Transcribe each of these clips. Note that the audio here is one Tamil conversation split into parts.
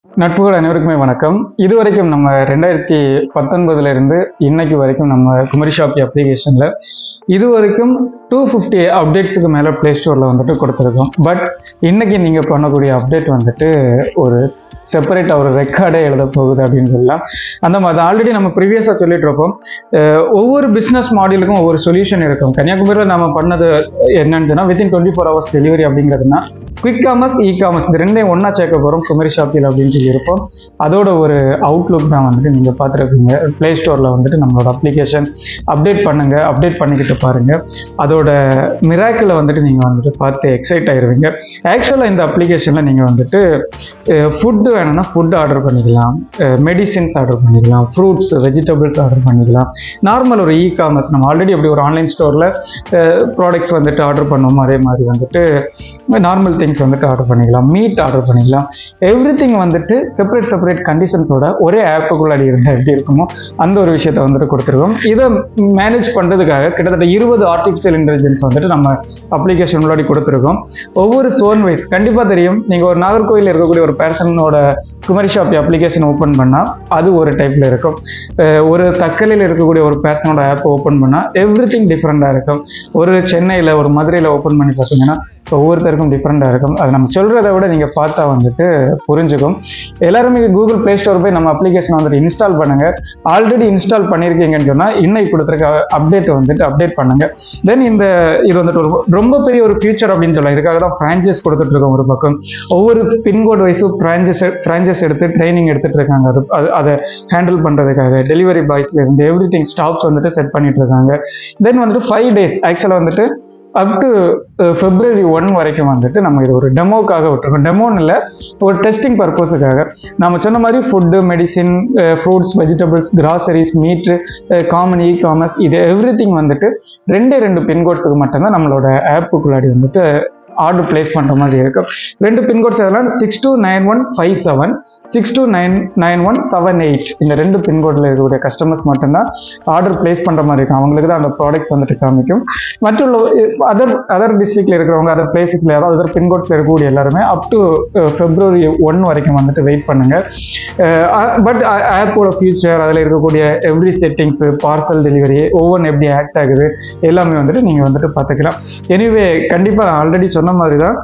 நட்புகள் அனைவருக்குமே வணக்கம். இதுவரைக்கும் நம்ம 2019 இருந்து இன்னைக்கு வரைக்கும் நம்ம குமரி ஷாப்பி அப்ளிகேஷனில் இதுவரைக்கும் 250 அப்டேட்ஸுக்கு மேலே ப்ளே ஸ்டோரில் வந்துட்டு கொடுத்துருக்கோம். பட் இன்னைக்கு நீங்கள் பண்ணக்கூடிய அப்டேட் வந்துட்டு ஒரு செப்பரேட்டாக ஒரு ரெக்கார்டே எழுத போகுது அப்படின்னு சொல்லலாம். அந்த மாதிரி ஆல்ரெடி நம்ம ப்ரீவியஸாக சொல்லிட்டு இருக்கோம். ஒவ்வொரு பிஸ்னஸ் மாடலுக்கும் ஒவ்வொரு சொல்யூஷன் இருக்கும். கன்னியாகுமரியில் நம்ம பண்ணது என்னன்னு சொன்னால் வித்தின் 24 hours டெலிவரி அப்படிங்கிறதுனா குவிக் காமர்ஸ், இ காமர்ஸ் இது ரெண்டையும் ஒன்றா சேர்க்க போகிறோம் குமரி ஷாப்பில் அப்படின்னு சொல்லி இருப்போம். அதோட ஒரு அவுட்லுக் தான் வந்துட்டு நீங்கள் பார்த்துருக்கீங்க. ப்ளே ஸ்டோரில் வந்துட்டு நம்மளோட அப்ளிகேஷன் அப்டேட் பண்ணுங்கள், அப்டேட் பண்ணிக்கிட்டு பாருங்கள். அதோட மிராக்கிளை வந்துட்டு நீங்கள் வந்துட்டு பார்த்து எக்ஸைட் ஆகிடுவீங்க. ஆக்சுவலாக இந்த அப்ளிகேஷனில் நீங்கள் வந்துட்டு ஃபுட்டு வேணும்னா ஃபுட் ஆர்டர் பண்ணிக்கலாம், மெடிசின்ஸ் ஆர்டர் பண்ணிக்கலாம், ஃப்ரூட்ஸ் வெஜிடபிள்ஸ் ஆர்டர் பண்ணிக்கலாம். நார்மல் ஒரு இ காமர்ஸ் நம்ம ஆல்ரெடி அப்படி ஒரு ஆன்லைன் ஸ்டோரில் ப்ராடக்ட்ஸ் வந்துட்டு ஆர்டர் பண்ணுவோமோ அதே மாதிரி வந்துட்டு நார்மல் திங்ஸ் வந்துட்டு ஆர்டர் பண்ணிக்கலாம், மீட் ஆர்டர் பண்ணிக்கலாம். எவ்ரி திங் வந்துட்டு செப்பரேட் கண்டிஷன்ஸோட ஒரே ஆப்புக்குள்ளாடி இருந்தால் எப்படி இருக்குமோ அந்த ஒரு விஷயத்தை வந்துட்டு கொடுத்துருக்கோம். இதை மேனேஜ் பண்ணுறதுக்காக கிட்டத்தட்ட 20 ஆர்டிஃபிஷியல் இன்டெலிஜென்ஸ் வந்துட்டு நம்ம அப்ளிகேஷன் முன்னாடி கொடுத்துருக்கோம். ஒவ்வொரு சோன் வைஸ் கண்டிப்பாக தெரியும். நீங்கள் ஒரு நாகர்கோவில் இருக்கக்கூடிய ஒரு பர்சனோட குமரி ஷாப்பி அப்ளிகேஷன் ஓப்பன் பண்ணால் அது ஒரு டைப்பில் இருக்கும். ஒரு தக்கலையில் இருக்கக்கூடிய ஒரு பர்சனோட ஆப் ஓப்பன் பண்ணால் எவ்ரி திங் டிஃப்ரெண்ட்டாக இருக்கும். ஒரு சென்னையில் ஒரு மதுரையில் ஓப்பன் பண்ணி பார்த்தீங்கன்னா ஒவ்வொருத்தருக்கும் டிஃப்ரெண்ட்டாக இருக்கும். அது நம்ம சொல்கிறத விட நீங்கள் பார்த்தா வந்துட்டு புரிஞ்சுக்கும். எல்லாருமே கூகுள் ப்ளே ஸ்டோர் போய் நம்ம அப்ளிகேஷன் வந்துட்டு இன்ஸ்டால் பண்ணுங்கள். ஆல்ரெடி இன்ஸ்டால் பண்ணியிருக்கீங்கன்னு சொன்னால் இன்னைக்கு கொடுத்துருக்க அப்டேட் வந்துட்டு அப்டேட் பண்ணுங்கள். தென் இது வந்துட்டு ஒரு ரொம்ப பெரிய ஒரு ஃபியூச்சர் அப்படின்னு சொல்லலாம். இதுக்காக தான் ஃப்ரான்ச்சைஸ் கொடுத்துட்ருக்கோம். ஒரு பக்கம் ஒவ்வொரு பின்கோட் வைஸும் ஃப்ரான்ச்சைஸ் எடுத்து ட்ரைனிங் எடுத்துகிட்டு இருக்காங்க. அதை ஹேண்டில் பண்ணுறதுக்காக டெலிவரி பாய்ஸ்லேருந்து எவ்ரி திங் ஸ்டாஃப்ஸ் வந்துட்டு செட் பண்ணிட்டு இருக்காங்க. தென் வந்துட்டு 5 days ஆக்சுவலாக வந்துட்டு அப் டு February 1 வரைக்கும் வந்துட்டு நம்ம இது ஒரு டெமோக்காக விட்டுருக்கோம். டெமோன்னு இல்லை, ஒரு டெஸ்டிங் பர்பஸுக்காக. நம்ம சொன்ன மாதிரி food, medicine, fruits, vegetables, groceries, மீட்டு, காமன் இ காமர்ஸ் இது எவ்ரி திங் வந்துட்டு 2 பின்கோட்ஸுக்கு மட்டும்தான் நம்மளோட ஆப்புக்குள்ளாடி வந்துட்டு ஆர்டர் பிளேஸ் பண்ணுற மாதிரி இருக்கும். 2 பின்கோட்ஸ் எதெல்லாம் 629157, 629178 இந்த 2 பின்கோடில் இருக்கக்கூடிய கஸ்டமர்ஸ் மட்டும்தான் ஆர்டர் பிளேஸ் பண்ணுற மாதிரி இருக்கும். அவங்களுக்கு தான் அந்த ப்ராடக்ட்ஸ் வந்துட்டு காமிக்கும். மற்றுள்ள அதர் டிஸ்ட்ரிக்டில் இருக்கிறவங்க, அதர் பிளேசஸில் அதாவது அதர் பின்கோட்ஸில் இருக்கக்கூடிய எல்லாருமே அப் டு February 1 வரைக்கும் வந்துட்டு வெயிட் பண்ணுங்கள். பட் ஆப்போட ஃபியூச்சர், அதில் இருக்கக்கூடிய எவ்ரி செட்டிங்ஸு, பார்சல் டெலிவரி ஒவ்வொன்று எப்படி ஆக்ட் ஆகுது எல்லாமே வந்துட்டு நீங்கள் வந்துட்டு பார்த்துக்கலாம். எனிவே கண்டிப்பாக ஆல்ரெடி சொன்ன மாதிரி தான்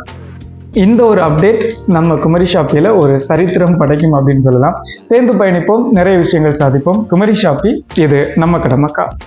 இந்த ஒரு அப்டேட் நம்ம குமரி ஷாப்பியில் ஒரு சரித்திரம் படைக்கும் அப்படின்னு சொல்லலாம். சேர்ந்து பயணிப்போம், நிறைய விஷயங்கள் சாதிப்போம். குமரி ஷாப்பி, இது நம்ம கடமைக்கா.